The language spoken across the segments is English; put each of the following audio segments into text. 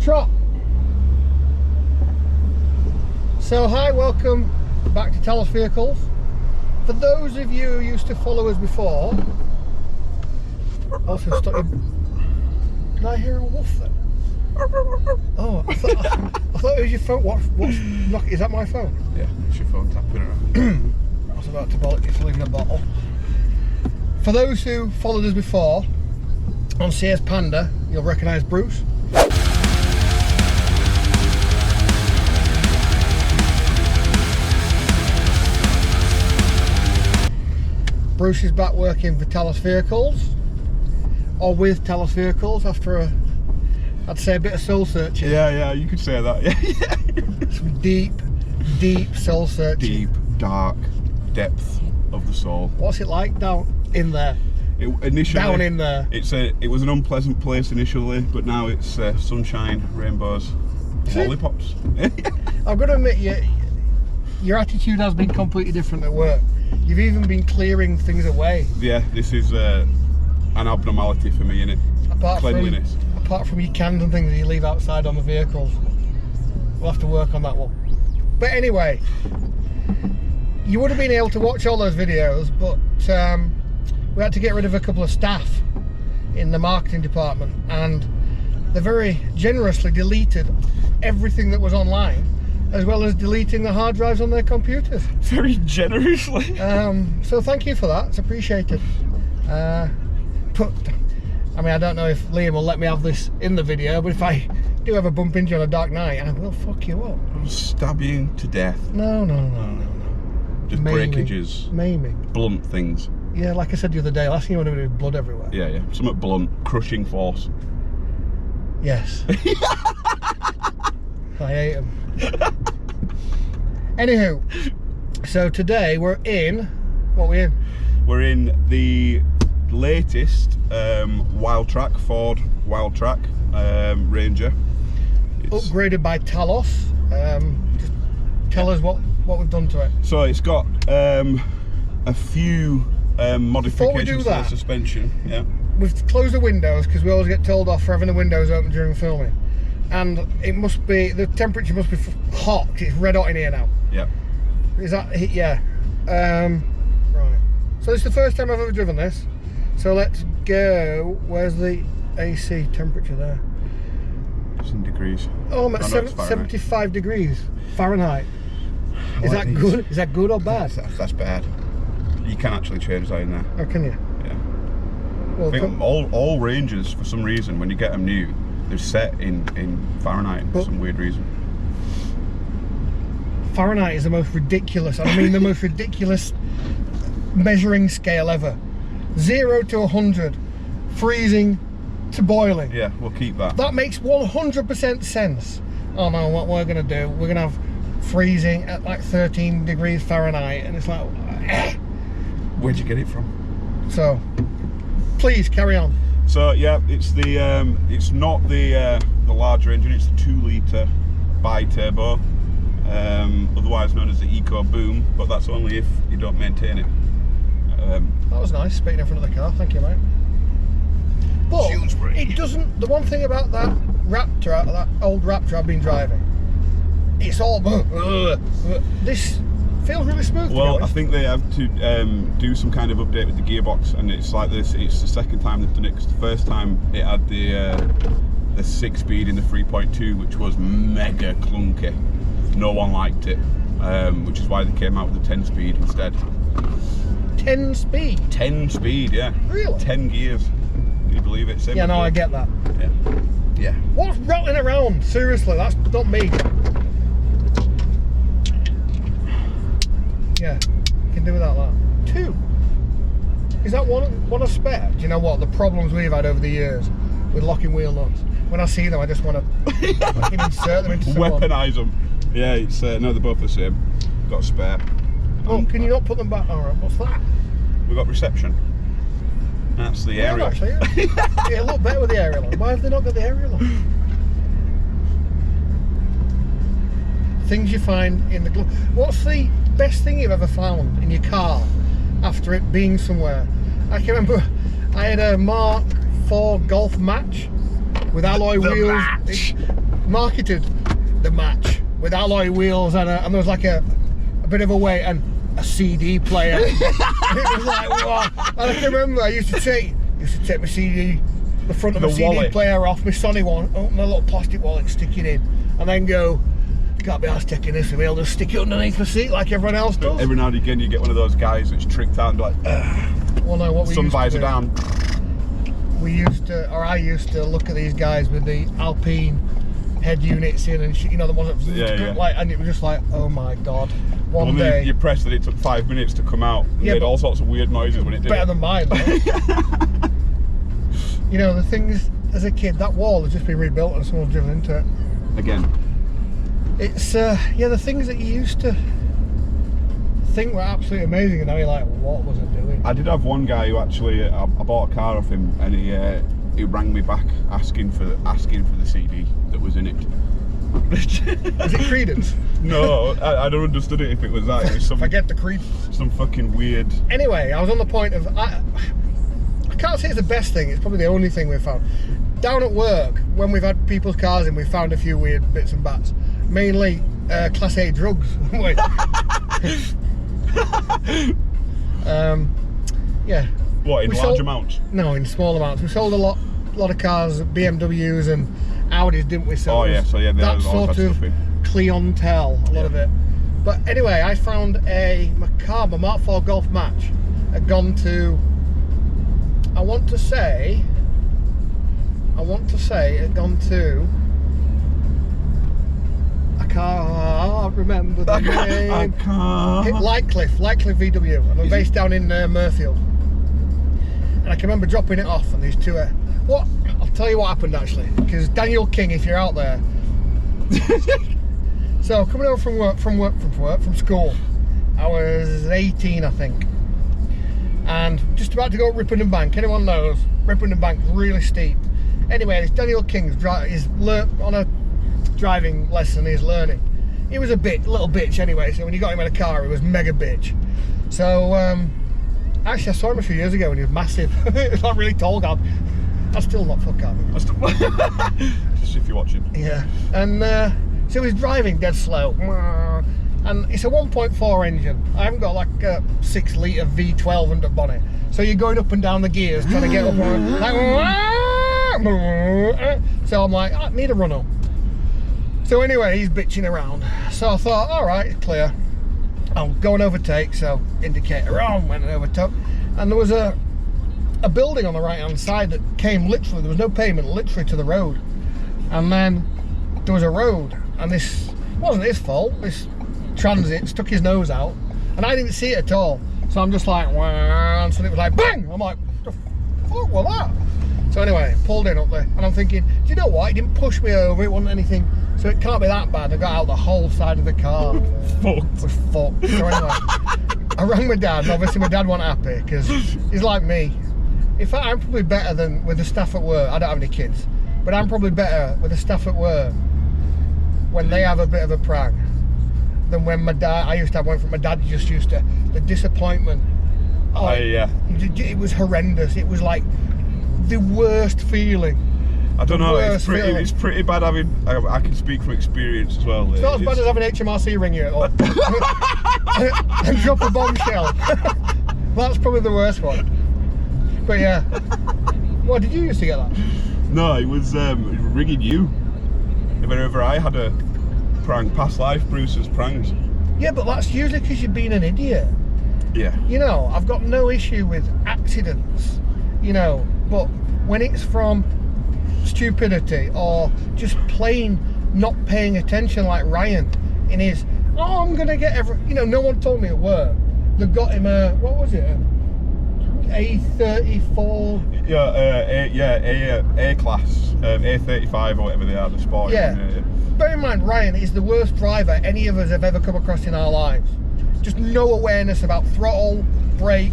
trot. So hi, welcome back to TALOS Vehicles. For those of you who used to follow us before, also stop. Did I hear a wolf then? Oh, I thought it was your phone. What's knocking? Is that my phone? Yeah, it's your phone tapping around. I was about to bollock you for leaving a bottle. For those who followed us before on CS Panda, you'll recognise Bruce. Bruce is back working for TALOS Vehicles, or with TALOS Vehicles after I'd say a bit of soul searching. Yeah, you could say that. Yeah. Some deep soul searching. Deep, dark depth of the soul. What's it like down in there? Initially, down in there. It was an unpleasant place initially, but now it's sunshine, rainbows, lollipops. I've got to admit, your attitude has been completely different at work. You've even been clearing things away. Yeah, this is an abnormality for me, innit? Cleanliness. Apart from your cans and things that you leave outside on the vehicles. We'll have to work on that one. But anyway, you would have been able to watch all those videos, but we had to get rid of a couple of staff in the marketing department, and they very generously deleted everything that was online, as well as deleting the hard drives on their computers. Very generously. So thank you for that, it's appreciated. I mean, I don't know if Liam will let me have this in the video, but if I do have a bump into you on a dark night, I will fuck you up. I'll stab you to death. No. Just breakages. Maiming. Blunt things. Yeah, like I said the other day, last thing you want to do is blood everywhere. Yeah. Something blunt, crushing force. Yes. I hate them. Anywho, so today we're in, what are we in? We're in the latest WildTrak, Ford WildTrak Ranger. It's upgraded by TALOS. Just tell us what we've done to it. So it's got a few modifications to the suspension. Yeah. We've closed the windows because we always get told off for having the windows open during filming. And it must be, the temperature must be hot. It's red hot in here now. Yeah. Is that, yeah. Right. So it's the first time I've ever driven this. So let's go. Where's the AC temperature there? It's in degrees. Oh, I'm at 75 degrees Fahrenheit. Is that good? Is that good or bad? That's bad. You can actually change that in there. Oh, can you? Yeah. Well, I think all Rangers, for some reason, when you get them new, they're set in Fahrenheit for some weird reason. Fahrenheit is the most ridiculous, I mean the most ridiculous measuring scale ever. 0 to 100, freezing to boiling. Yeah, we'll keep that. That makes 100% sense. Oh no, what we're going to do, we're going to have freezing at like 13 degrees Fahrenheit, and it's like... Where'd you get it from? So, please carry on. So yeah, it's the it's not the larger engine. It's the 2-litre bi-turbo, otherwise known as the Eco Boom. But that's only if you don't maintain it. That was nice, speaking in front of the car. Thank you, mate. But it doesn't. The one thing about that Raptor, that old Raptor I've been driving, it's all. This feels really smooth. Well, I think they have to do some kind of update with the gearbox, and it's like this. It's the second time they've done it, because the first time it had the 6-speed in the 3.2, which was mega clunky. No one liked it, which is why they came out with the 10-speed instead. 10 speed? 10 speed, yeah. Really? 10 gears. Can you believe it? Yeah, no, I get that. Yeah. What's rattling around? Seriously, that's not me. Yeah, you can do without that. 2. Is that one a spare? Do you know what? The problems we've had over the years with locking wheel nuts. When I see them, I just want to fucking insert them into someone. Weaponize them. Yeah, it's no, they're both the same. Got a spare. Oh, can you not put them back? Alright, what's that? We've got reception. That's the aerial. Actually, yeah. Yeah, a lot better with the aerial on. Why have they not got the aerial on? Things you find in the glove. What's the best thing you've ever found in your car after it being somewhere? I can remember I had a Mark IV Golf Match with alloy wheels. marketed the match with alloy wheels and there was like a bit of a weight and a CD player. And it was like, wow. And I can remember I used to take my CD, the front of the CD wallet player off, my Sony one, open a little plastic wallet, stick it in, and then go, can't be arsed taking this with me, I'll just stick it underneath the seat like everyone else does. Every now and again you get one of those guys that's tricked out and like, well, no, what we sun used visor to do, down. I used to look at these guys with the Alpine head units in and shit, you know, the ones that like, and it was just like, oh my god. One day you pressed that, it took 5 minutes to come out. It made all sorts of weird noises when it did. Better than mine, though. You know, the thing is, as a kid, that wall has just been rebuilt and someone's driven into it. Again. It's, yeah, the things that you used to think were absolutely amazing and now you're like, what was it doing? I did have one guy who actually, I bought a car off him and he rang me back asking for the CD that was in it. Is it Creedence? No, I don't understood it if it was that. It was some, forget the Creedence. Some fucking weird. Anyway, I was on the point of, I can't say it's the best thing, it's probably the only thing we've found. Down at work, when we've had people's cars in, we've found a few weird bits and bats. Mainly Class A drugs. Yeah. What, in large amounts? No, in small amounts. We sold a lot of cars, BMWs and Audis, didn't we? So that sort of clientele, a lot of it. But anyway, I found my car, my Mark IV Golf Match, had gone to, I want to say it had gone to a car, I can't remember the name. A car. Lightcliff VW, and I'm based down in Murfield. And I can remember dropping it off, and these two what? I'll tell you what happened actually, because Daniel King, if you're out there. So coming over from school, I was 18, I think, and just about to go up Ripon Bank. Anyone knows Ripon Bank, really steep. Anyway, this Daniel King's on a driving lesson. He's learning. He was a little bitch anyway. So when you got him in a car, he was mega bitch. So actually, I saw him a few years ago when he was massive. He was like really tall guy. I'm still not fuck up. Just if you're watching. Yeah, and so he's driving dead slow, and it's a 1.4 engine. I haven't got like a 6 litre V12 under bonnet, so you're going up and down the gears trying to get up on like, so I'm like, I need a run up. So anyway, he's bitching around. So I thought, all right, it's clear. I'll go and overtake. So indicator on, went and overtook, and there was a building on the right hand side that came literally, there was no pavement, literally to the road, and then there was a road, and this wasn't his fault. This transit stuck his nose out and I didn't see it at all, so I'm just like, wow, and so it was like bang. I'm like, what the fuck was that? So anyway, pulled in up there, and I'm thinking, do you know what, it didn't push me over, it wasn't anything, so it can't be that bad. I got out the whole side of the car. Fucked. It was fucked. So anyway, I rang my dad, and obviously my dad wasn't happy because he's like me. In fact, I'm probably better than with the staff at work. I don't have any kids, but I'm probably better with the staff at work when they have a bit of a prank than when my dad, I used to have one from my dad, just used to, the disappointment. Oh, yeah. It was horrendous. It was like the worst feeling. I don't know, it's pretty bad having, I can speak from experience as well. It's not as bad as having HMRC ring you up and drop a bombshell. That's probably the worst one. But yeah. What, did you used to get that? No, it was ringing you. Whenever I had a prank, past life Bruce's pranks. Yeah, but that's usually because you've been an idiot. Yeah. You know, I've got no issue with accidents, you know, but when it's from stupidity or just plain not paying attention, like Ryan in his, oh, I'm gonna get you know, no one told me at work they got him a, what was it, A34? Yeah, A class, A35 or whatever they are, the sport. Yeah. Bear in mind, Ryan is the worst driver any of us have ever come across in our lives. Just no awareness about throttle, brake,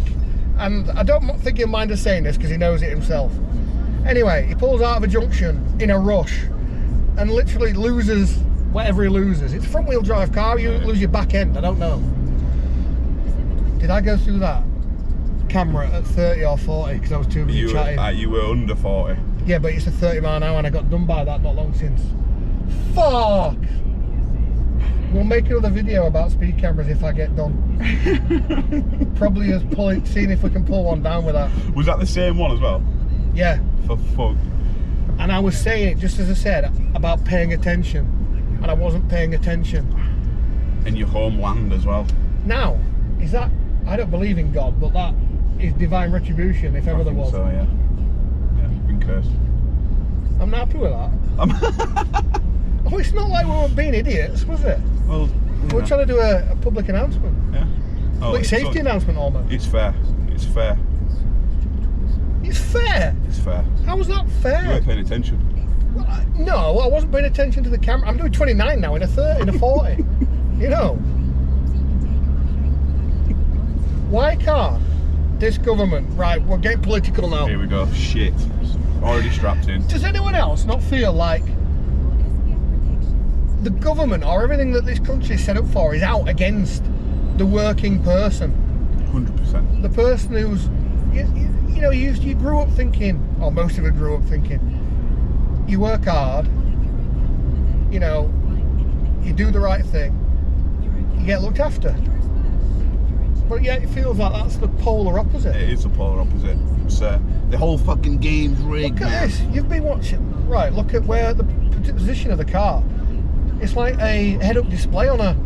and I don't think he'll mind us saying this because he knows it himself. Anyway, he pulls out of a junction in a rush and literally loses whatever he loses. It's a front wheel drive car, you lose your back end, I don't know. Did I go through that camera at 30 or 40 because I was too busy chatting? You were under 40. Yeah, but it's a 30 mile an hour and I got done by that not long since. Fuck! We'll make another video about speed cameras if I get done. Probably as seeing if we can pull one down with that. Was that the same one as well? Yeah. For fuck. And I was saying it, just as I said, about paying attention. And I wasn't paying attention. In your homeland as well. Now, is that, I don't believe in God, but that is divine retribution if ever there was. So, yeah. Yeah, you've been cursed. I'm not happy with that. Oh, it's not like we were being idiots, was it? Well, we were trying to do a public announcement. Yeah. Oh, Public safety announcement almost. It's fair. It's fair. It's fair? It's fair. How was that fair? You weren't paying attention. Well, no, I wasn't paying attention to the camera. I'm doing 29 now in a 30, in a 40. You know. Why can't this government, right, we're getting political now. Here we go. Shit. Already strapped in. Does anyone else not feel like the government or everything that this country is set up for is out against the working person? 100%. The person who's, you know, you grew up thinking, or most of it grew up thinking, you work hard, you know, you do the right thing, you get looked after. But yet it feels like that's the polar opposite. It is the polar opposite. It's, the whole fucking game's rigged. Look at this. You've been watching. Right, look at where the position of the car. It's like a head-up display on a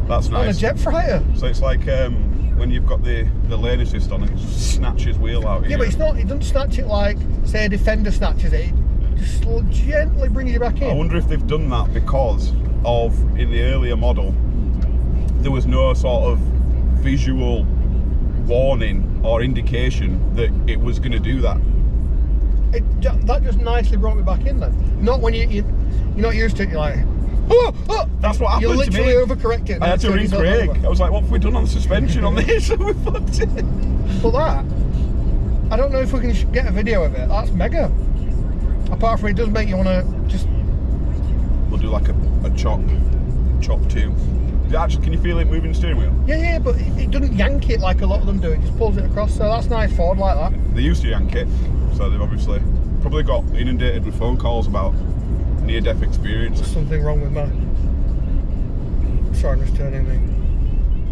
That's nice. on a jet fighter. So it's like when you've got the lane assist on, it snatches wheel out. Yeah, but it's not. It doesn't snatch it like, say, a Defender snatches it. It just gently brings you back in. I wonder if they've done that because of, in the earlier model, there was no sort of visual warning or indication that it was going to do that. That just nicely brought me back in then. Not when you're not used to it. You're like, oh, that's what happened. You literally to me. overcorrect it. I had to ring Craig. I was like, what have we done on the suspension on this? We fucked it. But that, I don't know if we can get a video of it. That's mega. Apart from it does make you want to just. We'll do like a chop 2. Actually, can you feel it moving the steering wheel? Yeah, but it doesn't yank it like a lot of them do. It just pulls it across. So that's nice Ford like that. They used to yank it, so they've obviously probably got inundated with phone calls about near-death experience. There's something wrong with mine. Sorry, I'm just turning the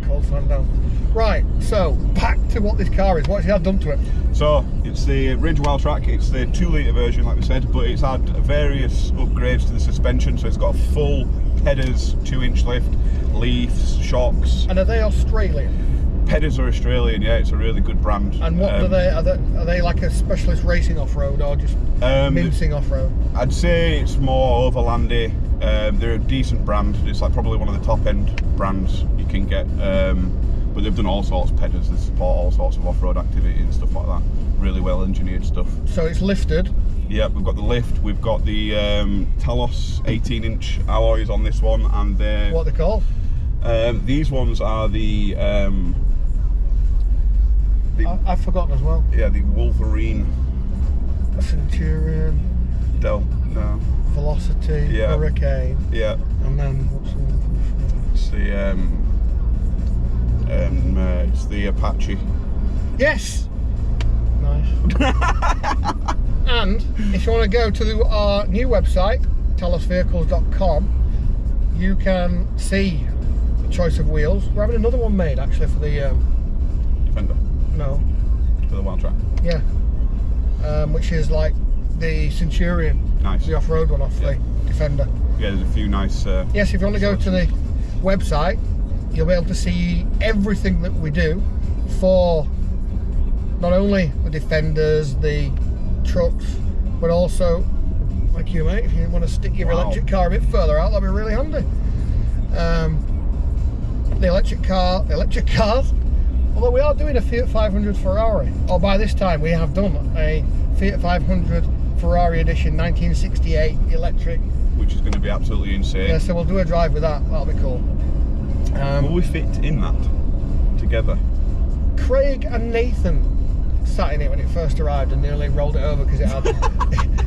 cold fan down. Right, so back to what this car is. What's it had done to it? So it's the Ranger WildTrak. It's the 2-litre version, like we said, but it's had various upgrades to the suspension. So it's got a full Pedders 2-inch lift, leaves, shocks. And are they Australian? Pedders are Australian, yeah. It's a really good brand. And what are they like a specialist racing off-road or just mincing off-road? I'd say it's more overlandy. They're a decent brand. It's like probably one of the top-end brands you can get. But they've done all sorts of Pedders. They support all sorts of off-road activity and stuff like that. Really well engineered stuff. So it's lifted. Yeah, we've got the lift. We've got the TALOS 18-inch alloys on this one, and what are they called? These ones are the I've forgotten as well. Yeah, the Wolverine. Centurion. No. Velocity. Yeah. Hurricane. Yeah. And then what's the it's the Apache. Yes. Nice. And if you want to go to our new website, talosvehicles.com, you can see the choice of wheels. We're having another one made actually for the Defender. No. For the WildTrak. Yeah. Which is like the Centurion. Nice. The off-road one off the Defender. Yeah, there's a few nice. Yes, if you want to go to the website, you'll be able to see everything that we do for not only the Defenders, the trucks, but also, like you mate, if you want to stick your electric car a bit further out, that'd be really handy. The electric cars, although we are doing a Fiat 500 Ferrari, or by this time we have done a Fiat 500 Ferrari edition 1968 electric, which is going to be absolutely insane. Yeah, so we'll do a drive with that. That'll be cool. Will we fit in that together? Craig and Nathan sat in it when it first arrived and nearly rolled it over because it had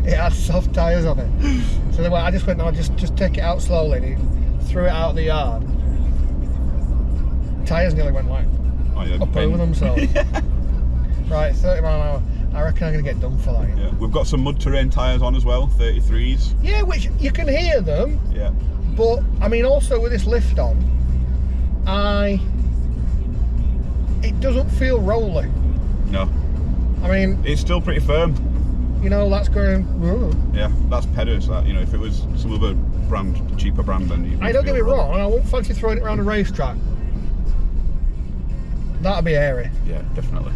it had soft tyres on it. So they went, I just went, no, just take it out slowly, and he threw it out of the yard. Tyres nearly went like up over themselves. Right, 30 mile an hour. I reckon I'm going to get done for that. Yeah, we've got some mud terrain tyres on as well, 33s. Yeah, which you can hear them. Yeah. But I mean, also with this lift on, it doesn't feel rolly. No. I mean, it's still pretty firm. You know, that's going. Whoa. Yeah, that's Pedders. That, you know, if it was some other brand, cheaper brand, then you. Don't get me wrong. I won't fancy throwing it around a racetrack. That'd be airy. Yeah, definitely.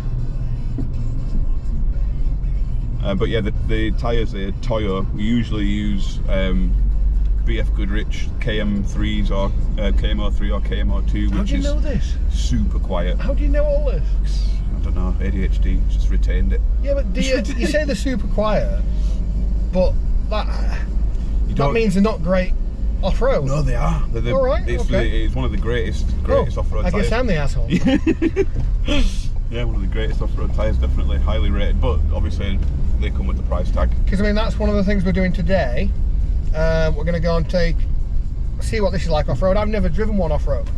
But yeah, the tyres, the Toyo, we usually use BF Goodrich KM3s or KMO3 or KMO2, How which do you is know this? super quiet. How do you know all this? I don't know, ADHD, just retained it. Yeah, but you say they're super quiet, but that means they're not great off-road. No, they are. They're all right, it's one of the greatest off-road tyres. I guess I'm the asshole. Yeah, one of the greatest off-road tyres, definitely highly rated, but obviously they come with the price tag. Because I mean, that's one of the things we're doing today. We're going to go and see what this is like off-road. I've never driven one off-road.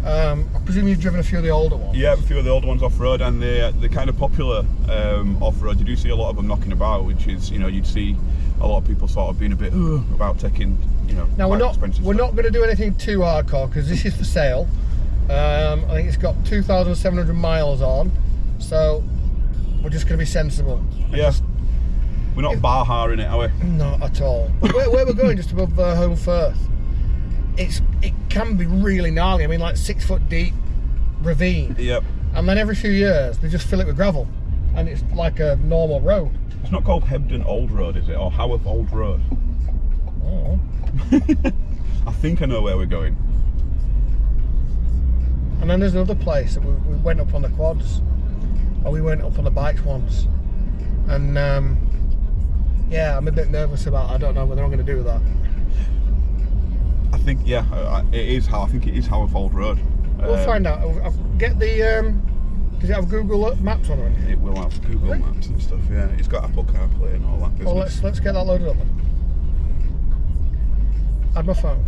I presume you've driven a few of the older ones. Yeah, a few of the older ones off-road, and they're kind of popular off-road. You do see a lot of them knocking about, which is, you know, you'd see a lot of people sort of being a bit about taking, you know, now we're not going to do anything too hardcore because this is for sale. I think it's got 2,700 miles on, so we're just going to be sensible. Yeah, we're not bar-harring it, are we? Not at all. But where we're going, just above Home Firth, it can be really gnarly. I mean, like 6 foot deep ravine. Yep. And then every few years they just fill it with gravel, and it's like a normal road. It's not called Hebden Old Road, is it, or Haworth Old Road? Oh. I think I know where we're going. And then there's another place that we went up on the quads, or we went up on the bikes once, and yeah, I'm a bit nervous about. I don't know whether I'm going to do that. I think I think it is Haworth Old Road. We'll find out. I'll get the. Does it have Google Maps on it? It will have Google Maps and stuff. Yeah, it's got Apple CarPlay and all that business. Well, let's get that loaded up then. Add my phone.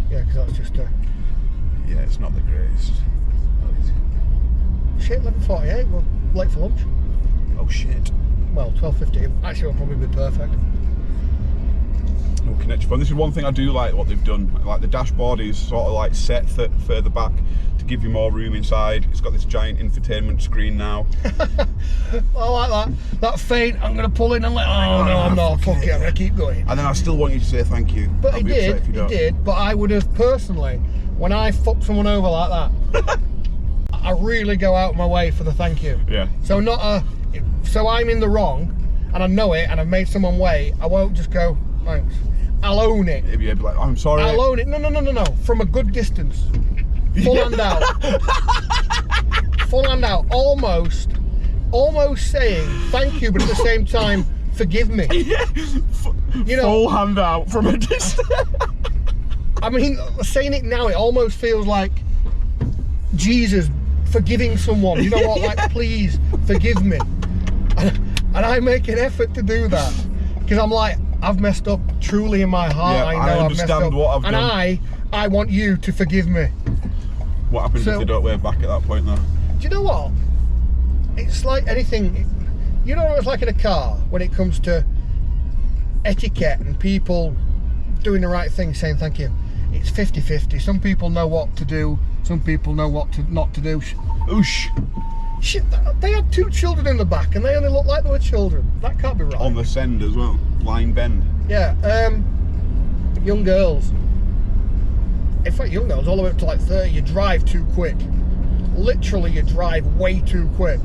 Yeah, because that's just yeah, it's not the greatest. Shit, 11:48. We're late for lunch. Oh shit. Well, 12:15. Actually, it'll probably be perfect. No connection phone. This is one thing I do like what they've done. Like the dashboard is sort of like set further back to give you more room inside. It's got this giant infotainment screen now. I like that. That feint. I'm going to pull in and let. Oh no, I'm not. Fuck it. I'm going to keep going. And then I still want you to say thank you. But he did. But I would have personally, when I fuck someone over like that, I really go out of my way for the thank you. Yeah. So so I'm in the wrong, and I know it, and I've made someone wait. I won't just go thanks. I'll own it. Maybe you'd be like, I'm sorry. I'll own it. No. From a good distance. Full hand out. Full hand out. Almost saying thank you, but at the same time, forgive me. You know, full hand out from a distance. I mean, saying it now, it almost feels like Jesus forgiving someone. You know what? Like, please forgive me. And I make an effort to do that because I'm like, I've messed up truly in my heart. Yeah, I know I understand I've messed up. what I've done. And I want you to forgive me. What happens if they don't wave back at that point though? Do you know what? It's like anything. You know what it's like in a car when it comes to etiquette and people doing the right thing, saying thank you. It's 50-50. Some people know what to do. Some people know what not to do. Oosh. Shit, they had 2 children in the back and they only looked like they were children. That can't be right. On the send as well. Line bend. Yeah, young girls. In fact, young girls all the way up to like 30, you drive too quick. Literally, you drive way too quick.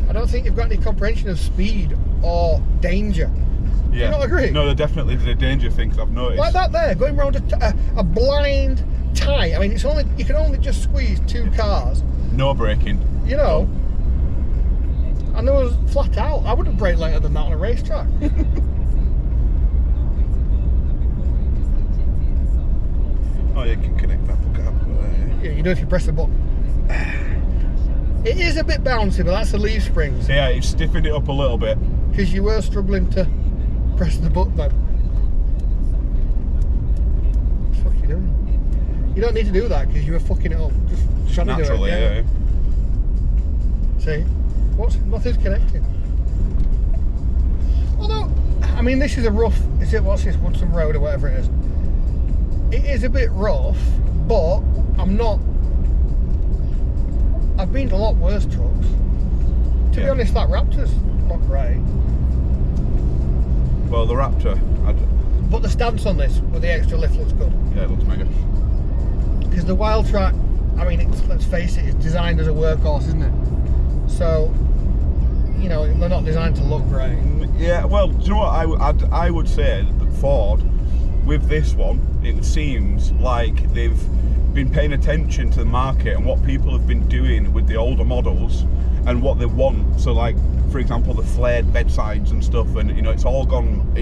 I don't think you've got any comprehension of speed or danger. Yeah. Do you not agree? No, they're definitely the danger things I've noticed. Like that there, going around a blind tie. I mean, you can only just squeeze 2 cars. No braking. You know. And there was flat out. I would have braked later than that on a racetrack. Oh, you can connect that book up. Yeah, you do if you press the button. It is a bit bouncy, but that's the leaf springs. Yeah, it's stiffened it up a little bit. Because you were struggling to press the button then. What the fuck are you doing? You don't need to do that because you were fucking it up. Just trying to do it. Naturally, yeah. See, nothing's connected. Although, I mean, this is a rough. What's this? Woodson Road or whatever it is. It is a bit rough, but I'm not. I've been to a lot worse trucks. To be honest, that Raptor's not great. Well, the Raptor. But the stance on this with the extra lift looks good. Yeah, it looks mega. Because the WildTrak, I mean, let's face it, it's designed as a workhorse, isn't it? So, you know, they're not designed to look great. Yeah, well, do you know what? I would say that Ford, with this one, it seems like they've been paying attention to the market and what people have been doing with the older models and what they want. So, like, for example, the flared bedsides and stuff, and you know, it's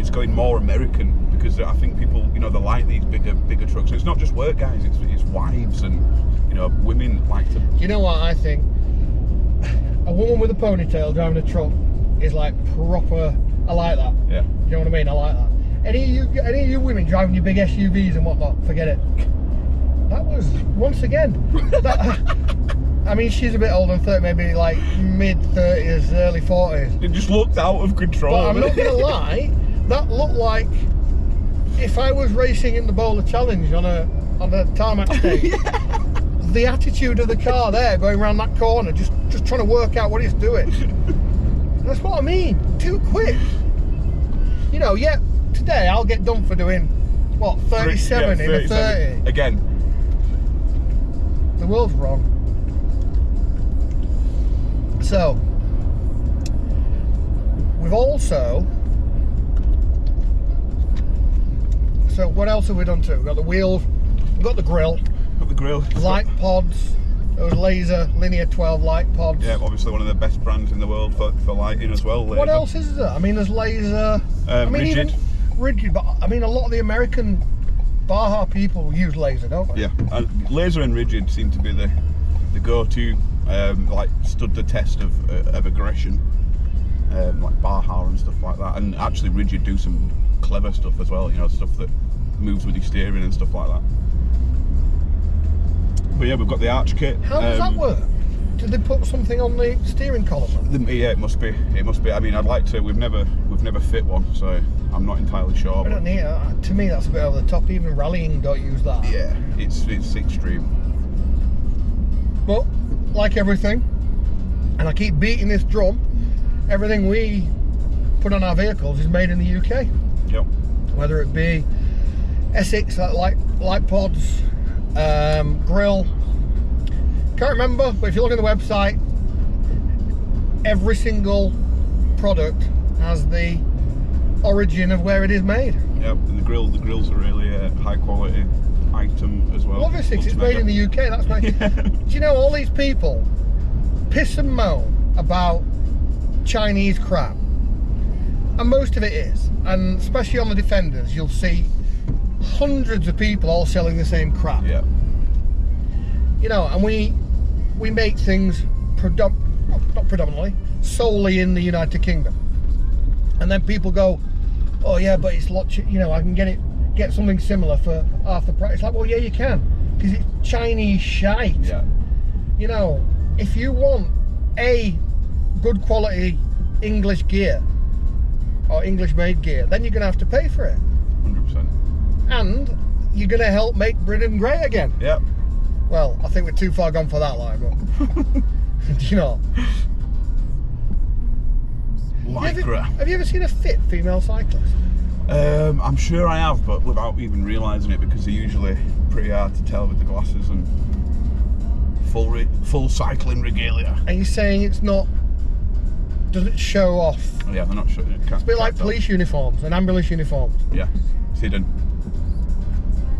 going more American because I think people, you know, they like these bigger trucks. It's not just work guys; it's wives and, you know, women like to. Do you know what I think? A woman with a ponytail driving a truck is like proper. I like that. Yeah. Do you know what I mean? I like that. Any of you women driving your big SUVs and whatnot, forget it. That was once again. I mean, she's a bit older than 30, maybe like mid-30s, early 40s. It just looked out of control. But I'm not going to lie, that looked like if I was racing in the Bowler Challenge on a tarmac stage. Yeah. The attitude of the car there, going around that corner, just trying to work out what it's doing. That's what I mean, too quick. You know, yeah, today I'll get done for doing, what, 37 in a 30. Again. The world's wrong. So, we've also, so what else have we done too? We've got the wheels, we've got the grille. Got the grille. Light pods, those laser linear 12 light pods. Yeah, obviously one of the best brands in the world for lighting as well. Laser. What else is there? I mean, there's laser, I mean, rigid. Even rigid, but I mean, a lot of the American Baja people use laser, don't they? Yeah, and laser and rigid seem to be the go-to. Like stood the test of aggression, like Baja and stuff like that, and actually rigid do some clever stuff as well, you know, stuff that moves with your steering and stuff like that. But yeah, we've got the arch kit. How does that work? Did they put something on the steering column? Yeah, it must be. I mean, I'd like to. We've never fit one, so I'm not entirely sure. I don't need it. To me, that's a bit over the top. Even rallying don't use that. Yeah, it's extreme. But like everything, and I keep beating this drum, everything we put on our vehicles is made in the UK. Yep. Whether it be Essex, light pods, grill. Can't remember, but if you look at the website, every single product has the origin of where it is made. Yep, and the grills are really a high quality item as well. Well, obviously, it's made in the UK. That's why. Yeah. Do you know all these people piss and moan about Chinese crap, and most of it is, and especially on the Defenders, you'll see hundreds of people all selling the same crap. Yeah. You know, and we make things not predominantly, solely in the United Kingdom, and then people go, oh yeah, but it's lot, you know, I can get something similar for half the price. It's like, well, yeah, you can, because it's Chinese shite. Yeah. You know, if you want a good quality English gear or English made gear, then you're gonna have to pay for it. 100%. And you're gonna help make Britain great again. Yep. Well, I think we're too far gone for that line, but do you know? Lycra. Have you ever seen a fit female cyclist? I'm sure I have, but without even realising it, because they're usually pretty hard to tell with the glasses and full cycling regalia. Are you saying it's not? Does it show off? Yeah, they're not sure. It's a bit like police uniforms and ambulance uniforms. Yeah, it's hidden.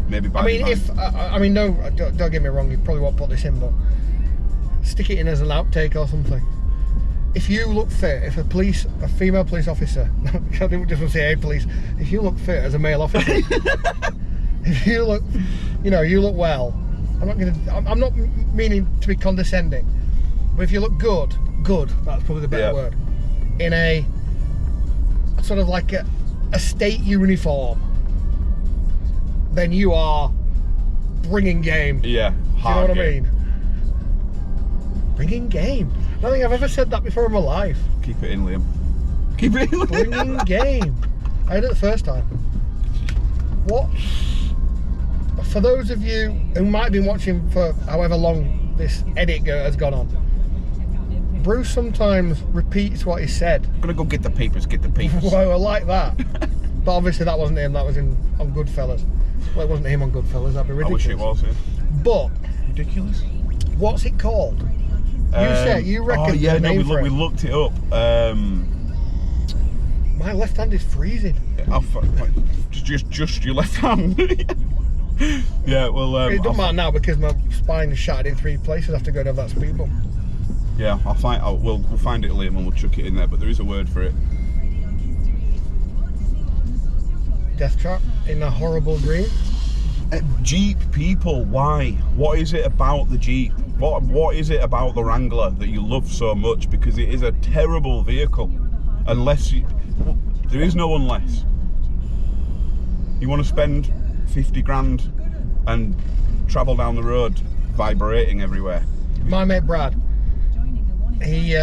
Maybe by I mean, no, don't get me wrong, you probably won't put this in, but stick it in as an outtake or something. If you look fit, if a female police officer, I didn't just want to say a police, if you look fit as a male officer, if you look, you know, you look well, I'm not meaning to be condescending, but if you look good, that's probably the better word, in a sort of like a state uniform, then you are bringing game. Yeah, hard. Do you know what I mean? Bringing game. I don't think I've ever said that before in my life. Keep it in, Liam. Keep it in, Liam. Bringing game. I heard it the first time. What? For those of you who might have been watching for however long this edit has gone on, Bruce sometimes repeats what he said. I'm gonna go get the papers, Whoa, I like that. But obviously that wasn't him, that was on Goodfellas. Well, it wasn't him on Goodfellas, that'd be ridiculous. I wish it was, yeah. But, ridiculous. What's it called? You reckon oh, yeah, the name for we it. looked it up. My left hand is freezing. Just your left hand. Yeah, well... it doesn't matter now because my spine is shattered in 3 places after going over that speed bump. Yeah, we'll find it, Liam, and we'll chuck it in there, but there is a word for it. Death trap in a horrible green. Jeep people, why? What is it about the Jeep? What is it about the Wrangler that you love so much? Because it is a terrible vehicle. Unless there is no unless. You want to spend 50 grand and travel down the road vibrating everywhere. My mate Brad, he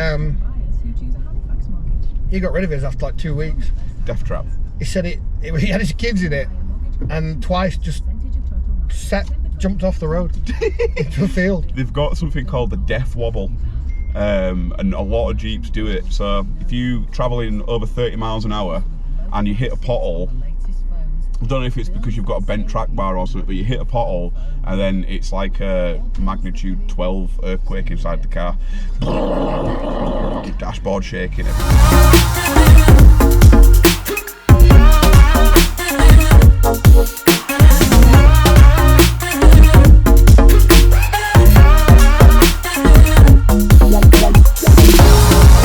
got rid of his after like 2 weeks. Death trap. He said he had his kids in it and twice just jumped off the road into a field. They've got something called the death wobble, and a lot of Jeeps do it. So if you traveling over 30 miles an hour and you hit a pothole, I don't know if it's because you've got a bent track bar or something, but you hit a pothole and then it's like a magnitude 12 earthquake inside the car. Dashboard shaking. Everything.